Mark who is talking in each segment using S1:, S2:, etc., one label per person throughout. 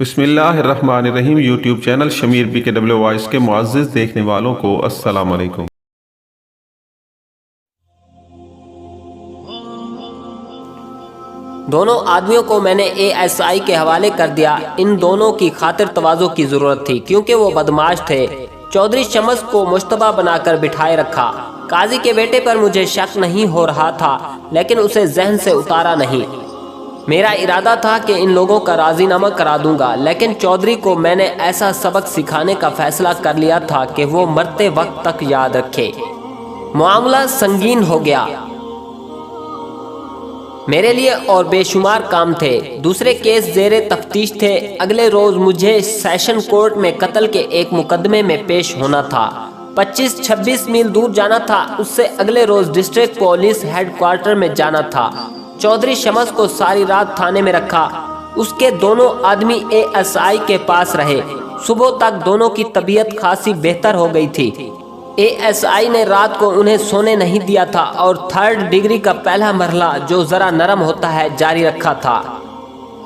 S1: बिस्मिल्लाहिर्रहमानिर्रहीम। YouTube channel Shamir BKW voice के मुअज़्ज़िज़ देखने वालों को अस्सलाम वालेकुम।
S2: दोनों आदमियों को मैंने ASI के हवाले कर दिया। इन दोनों की खातिर तवाज़ो की ज़रूरत थी क्योंकि वो बदमाश थे। चौधरी शम्स को मुश्तबा बनाकर बिठाए रखा। काजी के बेटे पर मुझे शक नहीं हो रहा था, लेकिन उसे जहन से उतारा नहीं। मेरा इरादा था कि इन लोगों का राजीनामा करा दूंगा, लेकिन चौधरी को मैंने ऐसा सबक सिखाने का फैसला कर लिया था कि वो मरते वक्त तक याद रखे। मामला संगीन हो गया मेरे लिए और बेशुमार काम थे। दूसरे केस जेरे तफ्तीश थे। अगले रोज मुझे सेशन कोर्ट में कत्ल के एक मुकदमे में पेश होना था। 25-26 मील दूर जाना था। उससे अगले रोज डिस्ट्रिक्ट पुलिस हेडक्वार्टर में जाना था। चौधरी शम्स को सारी रात थाने में रखा। उसके दोनों आदमी ASI के पास रहे। सुबह तक दोनों की तबीयत खासी बेहतर हो गई थी। ASI ने रात को उन्हें सोने नहीं दिया था और 3rd डिग्री का पहला मरहला, जो जरा नरम होता है, जारी रखा था।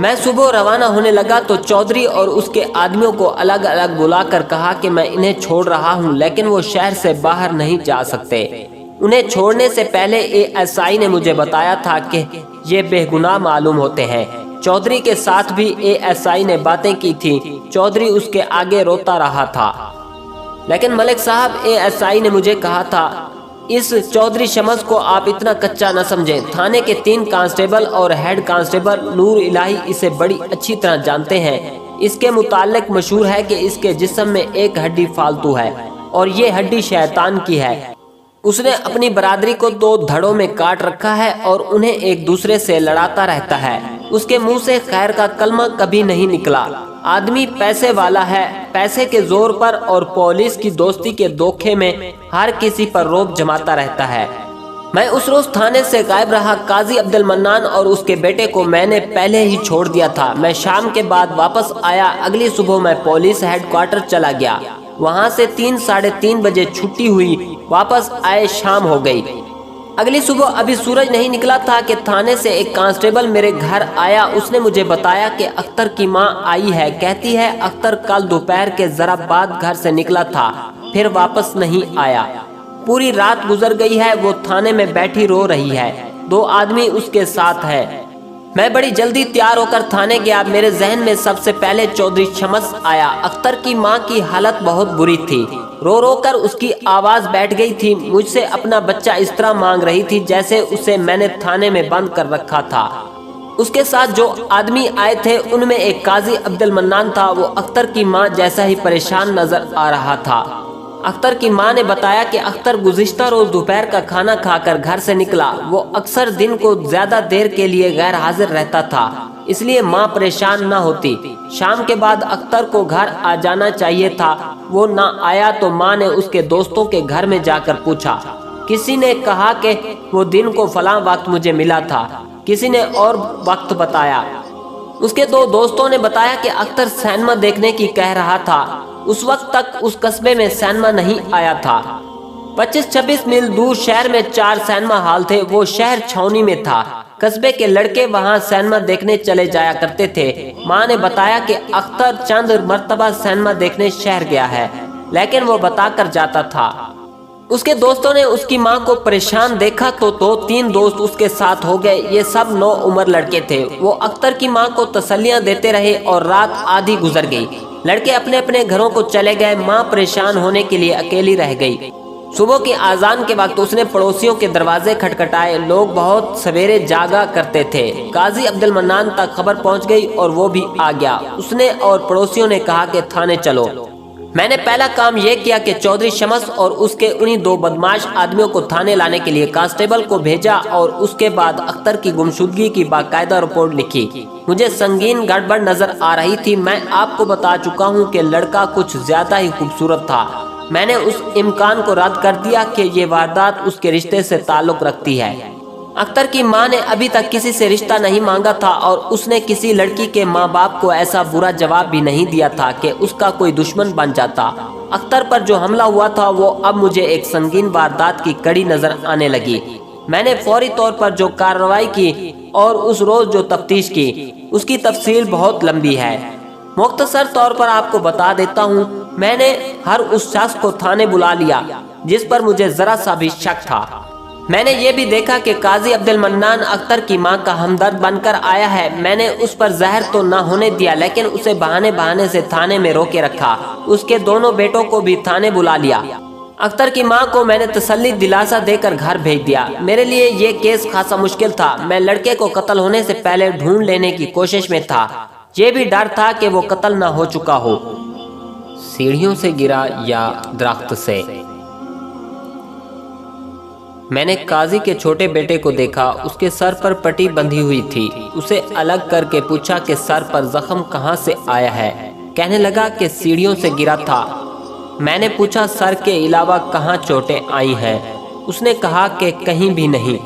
S2: मैं सुबह रवाना होने लगा तो चौधरी और उसके आदमियों को अलग अलग बुलाकर कहा कि मैं इन्हें छोड़ रहा हूं, लेकिन वो शहर से बाहर नहीं जा सकते। उन्हें छोड़ने से पहले ASI ने मुझे बताया था कि ये बेगुनाह मालूम होते हैं। चौधरी के साथ भी ASI ने बातें की थी। चौधरी उसके आगे रोता रहा था, लेकिन मलिक साहब, ASI ने मुझे कहा था, इस चौधरी शम्स को आप इतना कच्चा न समझें। थाने के 3 कांस्टेबल और हेड कांस्टेबल नूर इलाही इसे बड़ी अच्छी तरह जानते हैं। इसके मुताल्लिक मशहूर है कि इसके जिस्म में एक हड्डी फालतू है और ये हड्डी शैतान की है। उसने अपनी बरादरी को 2 धड़ों में काट रखा है और उन्हें एक दूसरे से लड़ाता रहता है। उसके मुंह से खैर का कलमा कभी नहीं निकला। आदमी पैसे वाला है। पैसे के जोर पर और पुलिस की दोस्ती के धोखे में हर किसी पर रोब जमाता रहता है। मैं उस रोज थाने से गायब रहा। काजी अब्दुल मन्नान और उसके बेटे को मैंने पहले ही छोड़ दिया था। मैं शाम के बाद वापस आया। अगली सुबह मैं पुलिस हेडक्वार्टर चला गया। वहां से 3-3:30 बजे छुट्टी हुई। वापस आए शाम हो गई। अगली सुबह अभी सूरज नहीं निकला था कि थाने से एक कांस्टेबल मेरे घर आया। उसने मुझे बताया कि अख्तर की माँ आई है। कहती है अख्तर कल दोपहर के जरा बाद घर से निकला था, फिर वापस नहीं आया। पूरी रात गुजर गई है। वो थाने में बैठी रो रही है। 2 आदमी उसके साथ है। मैं बड़ी जल्दी तैयार होकर थाने गया। मेरे जहन में सबसे पहले चौधरी शम्स आया। अख्तर की माँ की हालत बहुत बुरी थी। रो रो कर उसकी आवाज बैठ गई थी। मुझसे अपना बच्चा इस तरह मांग रही थी जैसे उसे मैंने थाने में बंद कर रखा था। उसके साथ जो आदमी आए थे उनमें एक काजी अब्दुल मन्नान था। वो अख्तर की माँ जैसा ही परेशान नजर आ रहा था। अख्तर की माँ ने बताया कि अख्तर गुज़िश्ता रोज दोपहर का खाना खाकर घर से निकला। वो अक्सर दिन को ज्यादा देर के लिए गैर हाजिर रहता था, इसलिए माँ परेशान न होती। शाम के बाद अख्तर को घर आ जाना चाहिए था। वो ना आया तो माँ ने उसके दोस्तों के घर में जाकर पूछा। किसी ने कहा कि वो दिन को फलां वक्त मुझे मिला था। किसी ने और वक्त बताया। उसके 2 दोस्तों ने बताया कि अख्तर सिनेमा देखने की कह रहा था। उस वक्त तक उस कस्बे में सिनेमा नहीं आया था। 25-26 मील दूर शहर में 4 सिनेमा हॉल थे। वो शहर छावनी में था। कस्बे के लड़के वहां सिनेमा देखने चले जाया करते थे। माँ ने बताया कि अख्तर चंद मर्तबा सिनेमा देखने शहर गया है, लेकिन वो बताकर जाता था। उसके दोस्तों ने उसकी माँ को परेशान देखा तो 2-3 दोस्त उसके साथ हो गए। ये सब 9 उम्र लड़के थे। वो अख्तर की माँ को तसल्लियां देते रहे और रात आधी गुजर गई। लड़के अपने अपने घरों को चले गए। माँ परेशान होने के लिए अकेली रह गई। सुबह की आजान के वक्त उसने पड़ोसियों के दरवाजे खटखटाए। लोग बहुत सवेरे जागा करते थे। काजी अब्दुल मन्नान तक खबर पहुंच गई और वो भी आ गया। उसने और पड़ोसियों ने कहा कि थाने चलो। मैंने पहला काम ये किया कि चौधरी शम्स और उसके उन्हीं 2 बदमाश आदमियों को थाने लाने के लिए कांस्टेबल को भेजा और उसके बाद अख्तर की गुमशुदगी की बाकायदा रिपोर्ट लिखी। मुझे संगीन गड़बड़ नजर आ रही थी। मैं आपको बता चुका हूँ कि लड़का कुछ ज्यादा ही खूबसूरत था। मैंने उस इम्कान को रद्द कर दिया कि ये वारदात उसके रिश्ते से ताल्लुक रखती है। अख्तर की माँ ने अभी तक किसी से रिश्ता नहीं मांगा था और उसने किसी लड़की के माँ बाप को ऐसा बुरा जवाब भी नहीं दिया था कि उसका कोई दुश्मन बन जाता। अख्तर पर जो हमला हुआ था वो अब मुझे एक संगीन वारदात की कड़ी नजर आने लगी। मैंने फौरी तौर पर जो कार्रवाई की और उस रोज जो तफ्तीश की उसकी तफसील बहुत लंबी है। मुख्तसर तौर पर आपको बता देता हूँ, मैंने हर उस शख्स को थाने बुला लिया जिस पर मुझे जरा सा भी शक था। मैंने ये भी देखा कि काजी अब्दुल मन्नान अख्तर की मां का हमदर्द बनकर आया है। मैंने उस पर जहर तो न होने दिया, लेकिन उसे बहाने बहाने से थाने में रोके रखा। उसके दोनों बेटों को भी थाने बुला लिया। अख्तर की मां को मैंने तसल्ली दिलासा देकर घर भेज दिया। मेरे लिए ये केस खासा मुश्किल था। मैं लड़के को कत्ल होने से पहले ढूंढ लेने की कोशिश में था। ये भी डर था कि वो कत्ल न हो चुका हो। सीढ़ियों से गिरा या दरख्त से? मैंने काजी के छोटे बेटे को देखा। उसके सर पर पट्टी बंधी हुई थी। उसे अलग करके पूछा कि सर पर जख्म कहाँ से आया है। कहने लगा कि सीढ़ियों से गिरा था। मैंने पूछा सर के अलावा कहाँ चोटें आई हैं। उसने कहा कि कहीं भी नहीं।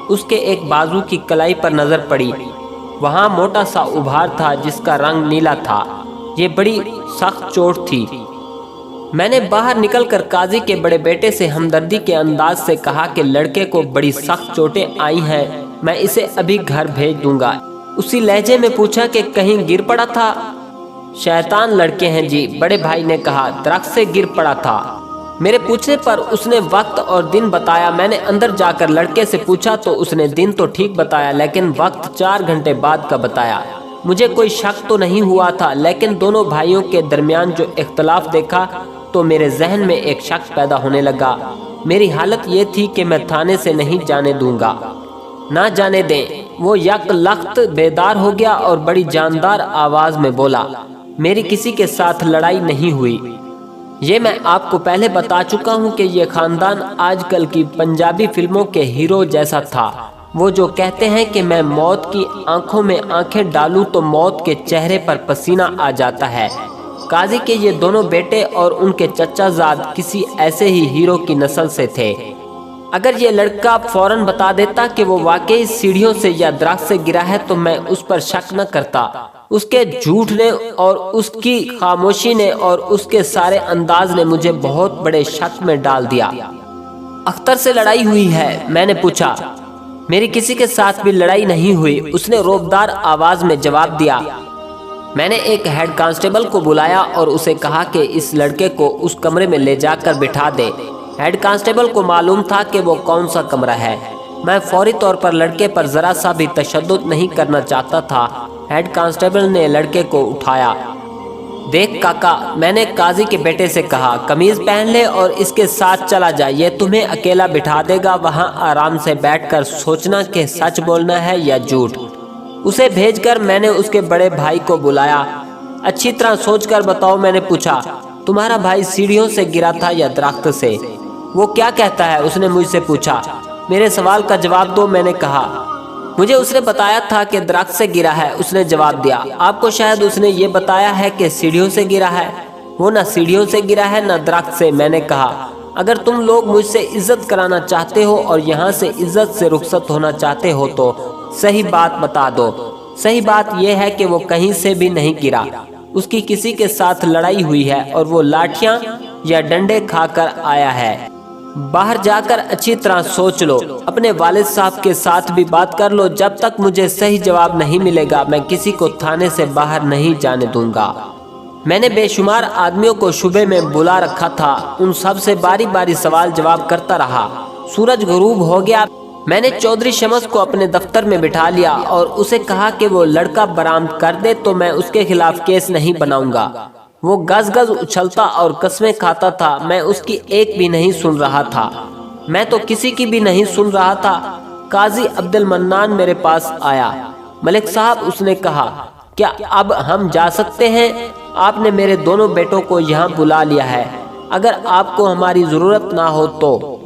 S2: उसके एक बाजू की कलाई पर नजर पड़ी। वहाँ मोटा सा उभार था जिसका रंग नीला था। ये बड़ी सख्त चोट थी। मैंने बाहर निकलकर काजी के बड़े बेटे से हमदर्दी के अंदाज से कहा कि लड़के को बड़ी सख्त चोटें आई हैं, मैं इसे अभी घर भेज दूंगा। उसी लहजे में पूछा कि कहीं गिर पड़ा था। शैतान लड़के हैं जी, बड़े भाई ने कहा, दरख्त से गिर पड़ा था। मेरे पूछने पर उसने वक्त और दिन बताया। मैंने अंदर जाकर लड़के से पूछा तो उसने दिन तो ठीक बताया, लेकिन वक्त 4 घंटे बाद का बताया। मुझे कोई शक तो नहीं हुआ था, लेकिन दोनों भाइयों के दरमियान जो इख्तलाफ देखा तो मेरे जहन में एक शक पैदा होने लगा। मेरी हालत ये थी कि मैं थाने से नहीं जाने दूंगा। ना जाने दें। वो यक लख्त बेदार हो गया और बड़ी जानदार आवाज में बोला, मेरी किसी के साथ लड़ाई नहीं हुई। ये मैं आपको पहले बता चुका हूँ कि ये खानदान आजकल की पंजाबी फिल्मों के हीरो जैसा था। वो जो कहते हैं कि मैं मौत की आंखों में आंखें डालूं तो मौत के चेहरे पर पसीना आ जाता है। काजी के ये दोनों बेटे और उनके चचाजाद किसी ऐसे ही हीरो की नस्ल से थे। अगर ये लड़का फौरन बता देता कि वो वाकई सीढ़ियों से या दरख्त से गिरा है तो मैं उस पर शक न करता। उसके झूठ ने और उसकी खामोशी ने और उसके सारे अंदाज ने मुझे बहुत बड़े शक में डाल दिया। अख्तर से लड़ाई हुई है? मैंने पूछा। मेरी किसी के साथ भी लड़ाई नहीं हुई, उसने रोबदार आवाज में जवाब दिया। मैंने एक हेड कांस्टेबल को बुलाया और उसे कहा कि इस लड़के को उस कमरे में ले जाकर बिठा दे। हेड कांस्टेबल को मालूम था कि वो कौन सा कमरा है। मैं फौरी तौर पर लड़के पर जरा सा भी तशद्दुद नहीं करना चाहता था। हेड कांस्टेबल ने लड़के को उठाया। देख काका, मैंने काजी के बेटे से कहा, कमीज पहन ले और इसके साथ चला जा। ये तुम्हें अकेला बिठा देगा। वहाँ आराम से बैठकर सोचना कि सच बोलना है या झूठ। उसे भेजकर मैंने उसके बड़े भाई को बुलाया। अच्छी तरह सोचकर बताओ, मैंने पूछा, तुम्हारा भाई सीढ़ियों से गिरा था या दरख्त से? वो क्या कहता है? उसने मुझसे पूछा। मेरे सवाल का जवाब दो, मैंने कहा। मुझे उसने बताया था कि दरख्त से गिरा है। उसने जवाब दिया। आपको शायद उसने ये बताया है कि सीढ़ियों से गिरा है। वो ना सीढ़ियों से गिरा है ना दरख्त से। मैंने कहा, अगर तुम लोग मुझसे इज्जत कराना चाहते हो और यहाँ से इज्जत से रुखसत होना चाहते हो तो सही बात बता दो। सही बात यह है कि वो कहीं से भी नहीं गिरा। उसकी किसी के साथ लड़ाई हुई है और वो लाठियां या डंडे खाकर आया है। बाहर जाकर अच्छी तरह सोच लो। अपने वालिद साहब के साथ भी बात कर लो। जब तक मुझे सही जवाब नहीं मिलेगा मैं किसी को थाने से बाहर नहीं जाने दूंगा। मैंने बेशुमार आदमियों को शुबे में बुला रखा था। उन सब से बारी बारी सवाल जवाब करता रहा। सूरज गुरूब हो गया। मैंने चौधरी शमस को अपने दफ्तर में बिठा लिया और उसे कहा कि वो लड़का बरामद कर दे तो मैं उसके खिलाफ केस नहीं बनाऊंगा। वो गज गज उछलता और कस्में खाता था। मैं उसकी एक भी नहीं सुन रहा था। मैं तो किसी की भी नहीं सुन रहा था। काजी अब्दुल मन्नान मेरे पास आया। मलिक साहब, उसने कहा, क्या अब हम जा सकते हैं? आपने मेरे दोनों बेटों को यहाँ बुला लिया है। अगर आपको हमारी जरूरत ना हो तो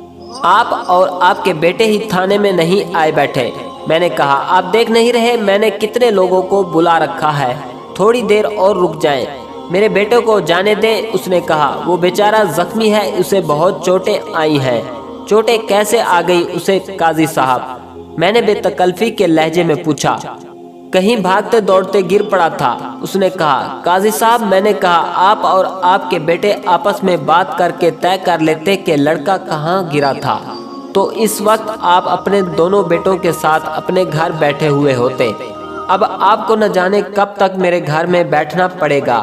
S2: आप और आपके बेटे ही थाने में नहीं आए बैठे। मैंने कहा, आप देख नहीं रहे मैंने कितने लोगों को बुला रखा है। थोड़ी देर और रुक जाएं। मेरे बेटे को जाने दें। उसने कहा, वो बेचारा जख्मी है, उसे बहुत चोटें आई हैं। चोटें कैसे आ गई उसे काजी साहब? मैंने बेतकल्फी के लहजे में पूछा। कहीं भागते दौड़ते गिर पड़ा था। उसने कहा, काजी साहब, मैंने कहा आप और आपके बेटे आपस में बात करके तय कर लेते कि लड़का कहाँ गिरा था तो इस वक्त आप अपने दोनों बेटों के साथ अपने घर बैठे हुए होते। अब आपको न जाने कब तक मेरे घर में बैठना पड़ेगा,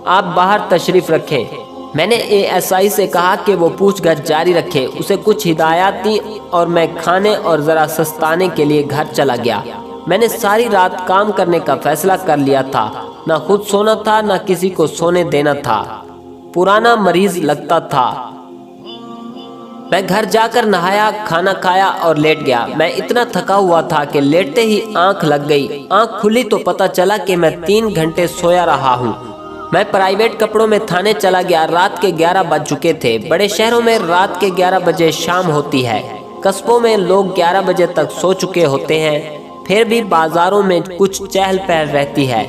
S2: आप बाहर तशरीफ रखें। मैंने एएसआई से कहा कि वो पूछगछ जारी रखे, उसे कुछ हिदायत दी और मैं खाने और ज़रा सस्ताने के लिए घर चला गया। मैंने सारी रात काम करने का फैसला कर लिया था, ना खुद सोना था ना किसी को सोने देना था। पुराना मरीज लगता था। मैं घर जाकर नहाया, खाना खाया और लेट गया। मैं इतना थका हुआ था कि लेटते ही आंख लग गई। आंख खुली तो पता चला कि मैं 3 घंटे सोया रहा हूँ। मैं प्राइवेट कपड़ों में थाने चला गया। रात के 11 बज चुके थे। बड़े शहरों में रात के 11 बजे शाम होती है। कस्बों में लोग 11 बजे तक सो चुके होते हैं। फिर भी बाजारों में कुछ चहल पहल रहती है।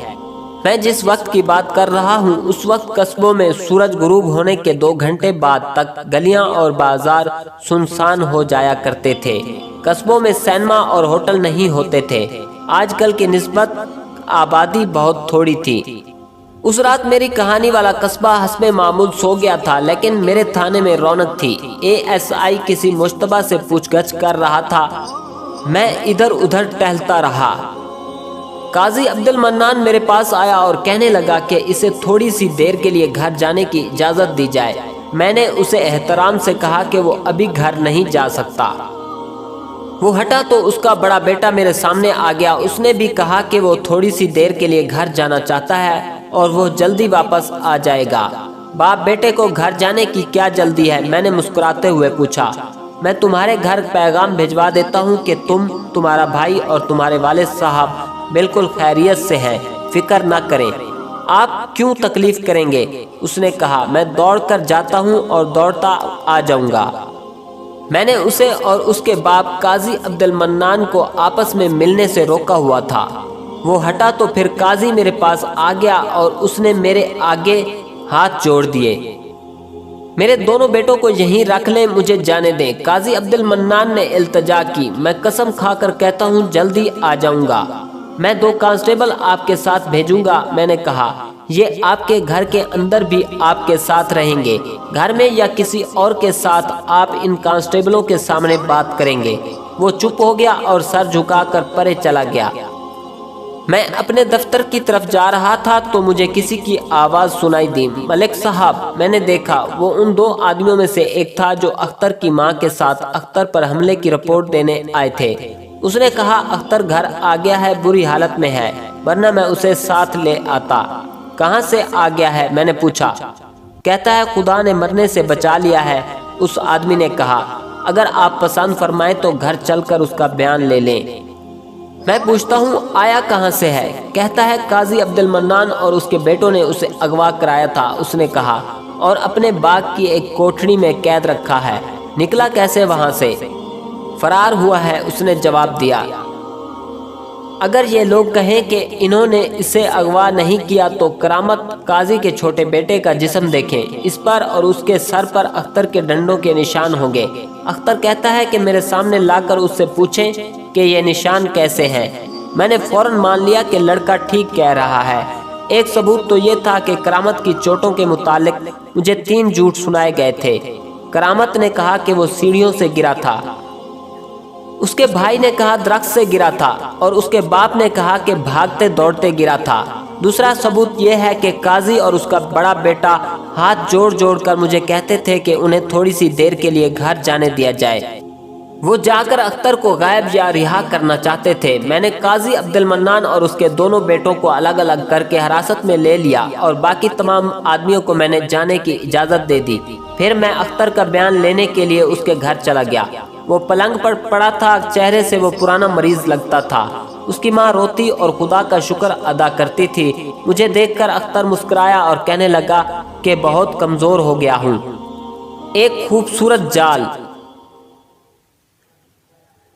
S2: मैं जिस वक्त की बात कर रहा हूँ उस वक्त कस्बों में सूरज गुरूब होने के 2 घंटे बाद तक गलियां और बाजार सुनसान हो जाया करते थे। कस्बों में सिनेमा और होटल नहीं होते थे। आजकल की निस्बत आबादी बहुत थोड़ी थी। उस रात मेरी कहानी वाला कस्बा हस्बे मामूल सो गया था, लेकिन मेरे थाने में रौनक थी। एएसआई किसी मुश्तबा से पूछगछ कर रहा था। मैं इधर उधर टहलता रहा। काजी अब्दुल मन्नान मेरे पास आया और कहने लगा कि इसे थोड़ी सी देर के लिए घर जाने की इजाज़त दी जाए। मैंने उसे एहतराम से कहा कि वो अभी घर नहीं जा सकता। वो हटा तो उसका बड़ा बेटा मेरे सामने आ गया। उसने भी कहा कि वो थोड़ी सी देर के लिए घर जाना चाहता है और वो जल्दी वापस आ जाएगा। बाप बेटे को घर जाने की क्या जल्दी है? मैंने मुस्कुराते हुए पूछा। मैं तुम्हारे घर पैगाम भिजवा देता हूँ कि तुम, तुम्हारा भाई और तुम्हारे वालिद साहब बिल्कुल खैरियत से हैं, फिक्र ना करें। आप क्यों तकलीफ करेंगे? उसने कहा। मैं दौड़कर जाता हूँ और दौड़ता आ जाऊंगा। मैंने उसे और उसके बाप काजी अब्दुल मन्नान को आपस में मिलने से रोका हुआ था। वो हटा तो फिर काजी मेरे पास आ गया और उसने मेरे आगे हाथ जोड़ दिए। मेरे दोनों बेटों को यहीं रख लें, मुझे जाने दें। काजी अब्दुल मन्नान ने इल्तजा की। मैं कसम खाकर कहता हूँ जल्दी आ जाऊंगा। मैं 2 कांस्टेबल आपके साथ भेजूंगा। मैंने कहा, ये आपके घर के अंदर भी आपके साथ रहेंगे। घर में या किसी और के साथ आप इन कांस्टेबलों के सामने बात करेंगे। वो चुप हो गया और सर झुकाकर परे चला गया। मैं अपने दफ्तर की तरफ जा रहा था तो मुझे किसी की आवाज़ सुनाई दी। मलिक साहब। मैंने देखा वो उन 2 आदमियों में से एक था जो अख्तर की मां के साथ अख्तर पर हमले की रिपोर्ट देने आए थे। उसने कहा अख्तर घर आ गया है, बुरी हालत में है, वरना मैं उसे साथ ले आता। कहाँ से आ गया है? मैंने पूछा। कहता है खुदा ने मरने से बचा लिया है। उस आदमी ने कहा, अगर आप पसंद फरमाएं तो घर चलकर उसका बयान ले लें। मैं पूछता हूँ आया कहाँ से है? कहता है काजी अब्दुल मन्नान और उसके बेटों ने उसे अगवा कराया था। उसने कहा, और अपने बाग की एक कोठरी में कैद रखा है। निकला कैसे वहाँ से? फरार हुआ है, उसने जवाब दिया। अगर ये लोग कहें कि इन्होंने इसे अगवा नहीं किया तो करामत काजी के छोटे बेटे का जिस्म देखें। इस पर और उसके सर पर अख्तर के डंडों के निशान होंगे। अख्तर कहता है कि मेरे सामने लाकर उससे पूछें कि ये निशान कैसे हैं। मैंने फौरन मान लिया कि लड़का ठीक कह रहा है। एक सबूत तो ये था कि करामत की चोटों के मुतालिक मुझे 3 झूठ सुनाए गए थे। करामत ने कहा कि वो सीढ़ियों से गिरा था। उसके भाई ने कहा दरख्त से गिरा था और उसके बाप ने कहा कि भागते दौड़ते गिरा था। दूसरा सबूत यह है कि काजी और उसका बड़ा बेटा हाथ जोड़ जोड़ कर मुझे कहते थे कि उन्हें थोड़ी सी देर के लिए घर जाने दिया जाए। वो जाकर अख्तर को गायब या रिहा करना चाहते थे। मैंने काजी अब्दुल मन्नान और उसके दोनों बेटों को अलग अलग करके हिरासत में ले लिया और बाकी तमाम आदमियों को मैंने जाने की इजाज़त दे दी। फिर मैं अख्तर का बयान लेने के लिए उसके घर चला गया। वो पलंग पर पड़ा था। चेहरे से वो पुराना मरीज लगता था। उसकी माँ रोती और खुदा का शुक्र अदा करती थी। मुझे देखकर अख्तर मुस्कुराया और कहने लगा कि बहुत कमज़ोर हो गया हूँ। एक खूबसूरत जाल।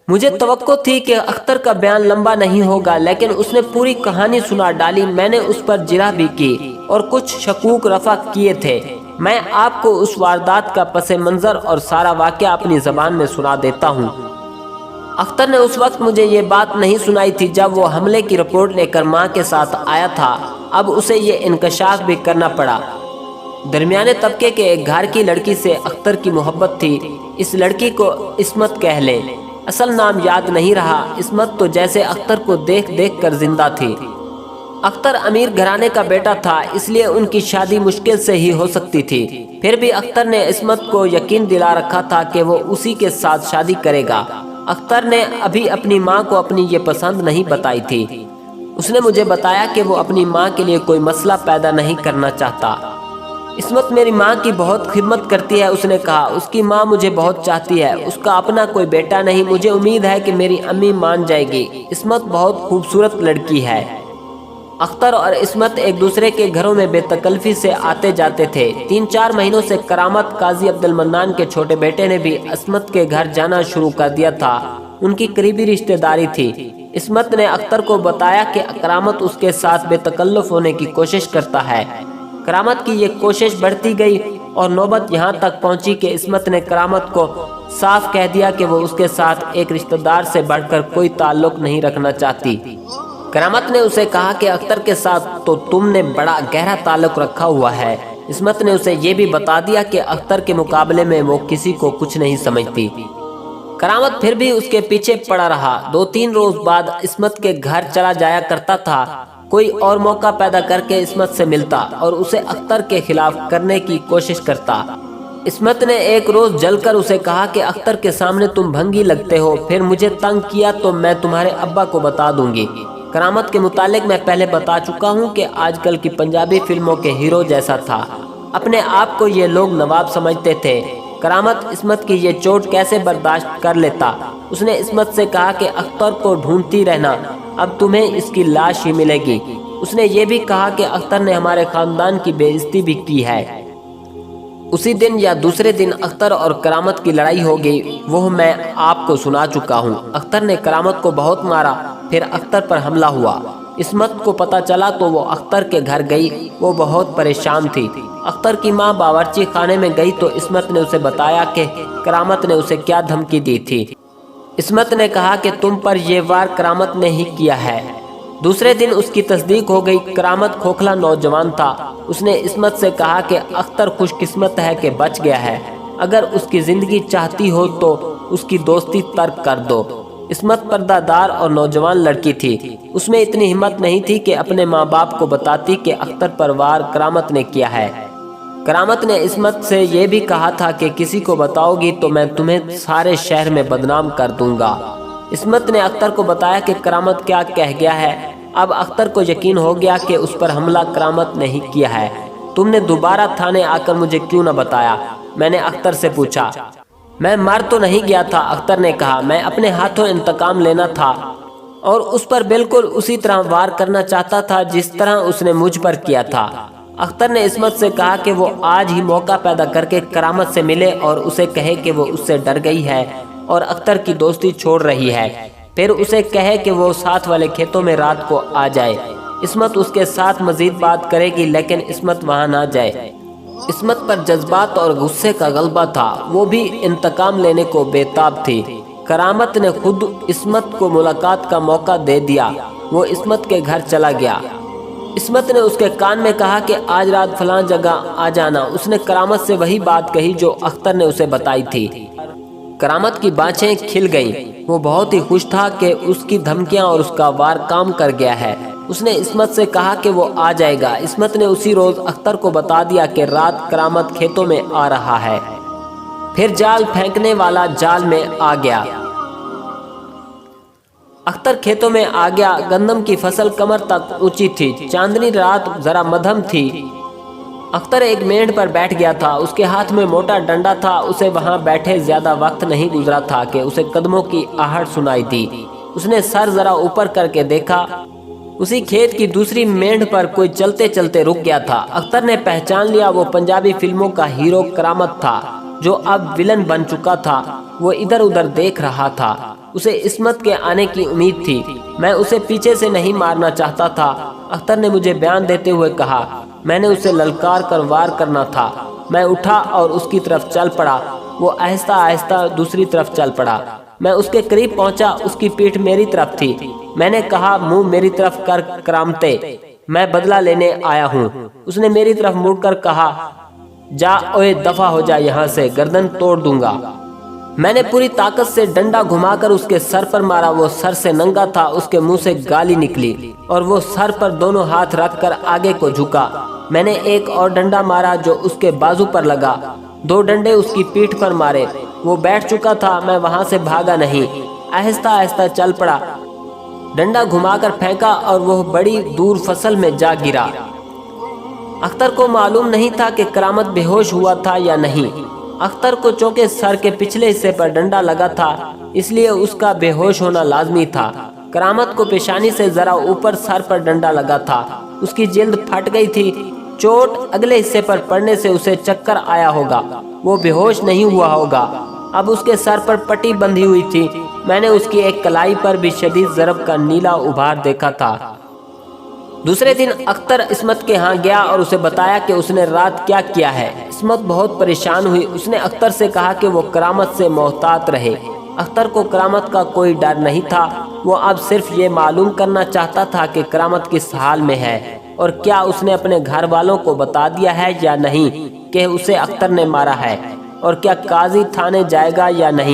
S2: मुझे तवक्को थी कि अख्तर का बयान लंबा नहीं होगा, लेकिन उसने पूरी कहानी सुना डाली। मैंने उस पर जिरह भी की और कुछ शकूक रफा किए थे। मैं आपको उस वारदात का पसे मंजर और सारा वाक़या अपनी ज़बान में सुना देता हूँ। अख्तर ने उस वक्त मुझे ये बात नहीं सुनाई थी जब वो हमले की रिपोर्ट लेकर माँ के साथ आया था। अब उसे ये इंकशाफ भी करना पड़ा। दरमियाने तबके के एक घर की लड़की से अख्तर की मोहब्बत थी। इस लड़की को इस्मत कह लें। اصل نام یاد نہیں رہا۔ عصمت تو جیسے اختر کو دیکھ دیکھ کر زندہ تھی۔ اختر امیر گھرانے کا بیٹا تھا، اس لیے ان کی شادی مشکل سے ہی ہو سکتی تھی۔ پھر بھی اختر نے عصمت کو یقین دلا رکھا تھا کہ وہ اسی کے ساتھ شادی کرے گا۔ اختر نے ابھی اپنی ماں کو اپنی یہ پسند نہیں بتائی تھی۔ اس نے مجھے بتایا کہ وہ اپنی ماں کے لیے کوئی مسئلہ پیدا نہیں کرنا چاہتا۔ عصمت میری ماں کی بہت خدمت کرتی ہے، اس نے کہا۔ اس کی ماں مجھے بہت چاہتی ہے، اس کا اپنا کوئی بیٹا نہیں۔ مجھے امید ہے کہ میری امی مان جائے گی۔ عصمت بہت خوبصورت لڑکی ہے۔ اختر اور عصمت ایک دوسرے کے گھروں میں بے تکلفی سے آتے جاتے تھے۔ 3-4 مہینوں سے کرامت قاضی عبد المنان کے چھوٹے بیٹے نے بھی عصمت کے گھر جانا شروع کر دیا تھا۔ ان کی قریبی رشتہ داری تھی۔ عصمت نے اختر کو بتایا کہ کرامت اس کے ساتھ بے تکلف ہونے کی کوشش کرتا ہے۔ کرامت کی یہ کوشش بڑھتی گئی اور نوبت یہاں تک پہنچی کہ عصمت نے کرامت کو صاف کہہ دیا کہ وہ اس کے ساتھ ایک رشتہ دار سے بڑھ کر کوئی تعلق نہیں رکھنا چاہتی۔ کرامت نے اسے کہا کہ اختر کے ساتھ تو تم نے بڑا گہرا تعلق رکھا ہوا ہے۔ عصمت نے اسے یہ بھی بتا دیا کہ اختر کے مقابلے میں وہ کسی کو کچھ نہیں سمجھتی۔ کرامت پھر بھی اس کے پیچھے پڑا رہا۔ 2-3 روز بعد عصمت کے گھر چلا جایا کرتا تھا۔ کوئی اور موقع پیدا کر کے عصمت سے ملتا اور اسے اختر کے خلاف کرنے کی کوشش کرتا۔ عصمت نے ایک روز جل کر اسے کہا کہ اختر کے سامنے تم بھنگی لگتے ہو، پھر مجھے تنگ کیا تو میں تمہارے ابا کو بتا دوں گی۔ کرامت کے متعلق میں پہلے بتا چکا ہوں کہ آج کل کی پنجابی فلموں کے ہیرو جیسا تھا۔ اپنے آپ کو یہ لوگ نواب سمجھتے تھے۔ کرامت عصمت کی یہ چوٹ کیسے برداشت کر لیتا؟ اس نے عصمت سے کہا کہ اختر کو ڈھونڈتی رہنا، اب تمہیں اس کی لاش ہی ملے گی۔ اس نے یہ بھی کہا کہ اختر نے ہمارے خاندان کی بے عزتی بھی کی ہے۔ اسی دن یا دوسرے دن اختر اور کرامت کی لڑائی ہو گئی، وہ میں آپ کو سنا چکا ہوں۔ اختر نے کرامت کو بہت مارا، پھر اختر پر حملہ ہوا۔ عصمت کو پتہ چلا تو وہ اختر کے گھر گئی۔ وہ بہت پریشان تھی۔ اختر کی ماں باورچی خانے میں گئی تو عصمت نے اسے بتایا کہ کرامت نے اسے کیا دھمکی دی تھی۔ عصمت نے کہا کہ تم پر یہ وار کرامت نے ہی کیا ہے۔ دوسرے دن اس کی تصدیق ہو گئی۔ کرامت کھوکھلا نوجوان تھا۔ اس نے عصمت سے کہا کہ اختر خوش قسمت ہے کہ بچ گیا ہے۔ اگر اس کی زندگی چاہتی ہو تو اس کی دوستی ترک کر دو۔ عصمت پردہ دار اور نوجوان لڑکی تھی۔ اس میں اتنی ہمت نہیں تھی کہ اپنے ماں باپ کو بتاتی کہ اختر پر وار کرامت نے کیا ہے۔ کرامت نے عصمت سے یہ بھی کہا تھا کہ کسی کو بتاؤ گی تو میں تمہیں سارے شہر میں بدنام کر دوں گا۔ عصمت نے اختر کو بتایا کہ کرامت کیا کہہ گیا ہے۔ اب اختر کو یقین ہو گیا کہ اس پر حملہ کرامت نے ہی کیا ہے۔ تم نے دوبارہ تھانے آ کر مجھے کیوں نہ بتایا؟ میں نے اختر سے پوچھا۔ میں مر تو نہیں گیا تھا، اختر نے کہا۔ میں اپنے ہاتھوں انتقام لینا تھا اور اس پر بالکل اسی طرح وار کرنا چاہتا تھا جس طرح اس نے مجھ پر کیا تھا۔ اختر نے عصمت سے کہا کہ وہ آج ہی موقع پیدا کر کے کرامت سے ملے اور اسے کہے کہ وہ اس سے ڈر گئی ہے اور اختر کی دوستی چھوڑ رہی ہے۔ پھر اسے کہے کہ وہ ساتھ والے کھیتوں میں رات کو آ جائے۔ عصمت اس کے ساتھ مزید بات کرے گی لیکن عصمت وہاں نہ جائے۔ عصمت پر جذبات اور غصے کا غلبہ تھا، وہ بھی انتقام لینے کو بے تاب تھی۔ کرامت نے خود عصمت کو ملاقات کا موقع دے دیا۔ وہ عصمت کے گھر چلا گیا۔ عصمت نے اس کے کان میں کہا کہ آج رات فلاں جگہ آ جانا۔ اس نے کرامت سے وہی بات کہی جو اختر نے اسے بتائی تھی۔ کرامت کی بانچیں کھل گئیں۔ وہ بہت ہی خوش تھا کہ اس کی دھمکیاں اور اس کا وار کام کر گیا ہے۔ اس نے عصمت سے کہا کہ وہ آ جائے گا۔ عصمت نے اسی روز اختر کو بتا دیا کہ رات کرامت کھیتوں میں آ رہا ہے۔ پھر جال پھینکنے والا جال میں آ گیا۔ اختر کھیتوں میں آ گیا۔ گندم کی فصل کمر تک اونچی تھی۔ چاندنی رات ذرا مدھم تھی۔ اختر ایک مینڈ پر بیٹھ گیا تھا۔ اس کے ہاتھ میں موٹا ڈنڈا تھا۔ اسے وہاں بیٹھے زیادہ وقت نہیں گزرا تھا کہ اسے قدموں کی آہٹ سنائی دی۔ اس نے سر ذرا اوپر کر کے دیکھا۔ اسی کھیت کی دوسری مینڈ پر کوئی چلتے چلتے رک گیا تھا۔ اختر نے پہچان لیا وہ پنجابی فلموں کا ہیرو کرامت تھا جو اب ولن بن چکا تھا۔ وہ ادھر ادھر دیکھ رہا تھا۔ اسے عصمت کے آنے کی امید تھی۔ میں اسے پیچھے سے نہیں مارنا چاہتا تھا، اختر نے مجھے بیان دیتے ہوئے کہا۔ میں نے اسے للکار کر وار کرنا تھا۔ میں اٹھا اور اس کی طرف چل پڑا۔ وہ آہستہ آہستہ دوسری طرف چل پڑا۔ میں اس کے قریب پہنچا۔ اس کی پیٹھ میری طرف تھی۔ میں نے کہا، منہ میری طرف کر کرامتے، میں بدلہ لینے آیا ہوں۔ اس نے میری طرف مڑ کر کہا، جا اوے دفع ہو جا یہاں سے، گردن توڑ دوں گا۔ मैंने पूरी ताकत से डंडा घुमाकर उसके सर पर मारा। वो सर से नंगा था, उसके मुंह से गाली निकली और वो सर पर दोनों हाथ रखकर आगे को झुका। मैंने एक और डंडा मारा जो उसके बाजू पर लगा। 2 डंडे उसकी पीठ पर मारे। वो बैठ चुका था। मैं वहां से भागा नहीं, आहिस्ता आहिस्ता चल पड़ा। डंडा घुमाकर फेंका और वो बड़ी दूर फसल में जा गिरा। अख्तर को मालूम नहीं था कि करामत बेहोश हुआ था या नहीं। अख्तर को चौके सर के पिछले हिस्से पर डंडा लगा था, इसलिए उसका बेहोश होना लाजमी था। करामत को पेशानी से जरा ऊपर सर पर डंडा लगा था। उसकी जिल्द फट गई थी। चोट अगले हिस्से पर पड़ने से उसे चक्कर आया होगा। वो बेहोश नहीं हुआ होगा। अब उसके सर पर पट्टी बंधी हुई थी। मैंने उसकी एक कलाई पर भी शदीद ज़रब का नीला उभार देखा था। दूसरे दिन अख्तर इस्मत के यहाँ गया और उसे बताया कि उसने रात क्या किया है। इस्मत बहुत परेशान हुई। उसने अख्तर से कहा कि वो करामत से मोहतात रहे। अख्तर को करामत का कोई डर नहीं था। वो अब सिर्फ ये मालूम करना चाहता था कि करामत किस हाल में है और क्या उसने अपने घर वालों को बता दिया है या नहीं कि उसे अख्तर ने मारा है, और क्या काजी थाने जाएगा या नहीं।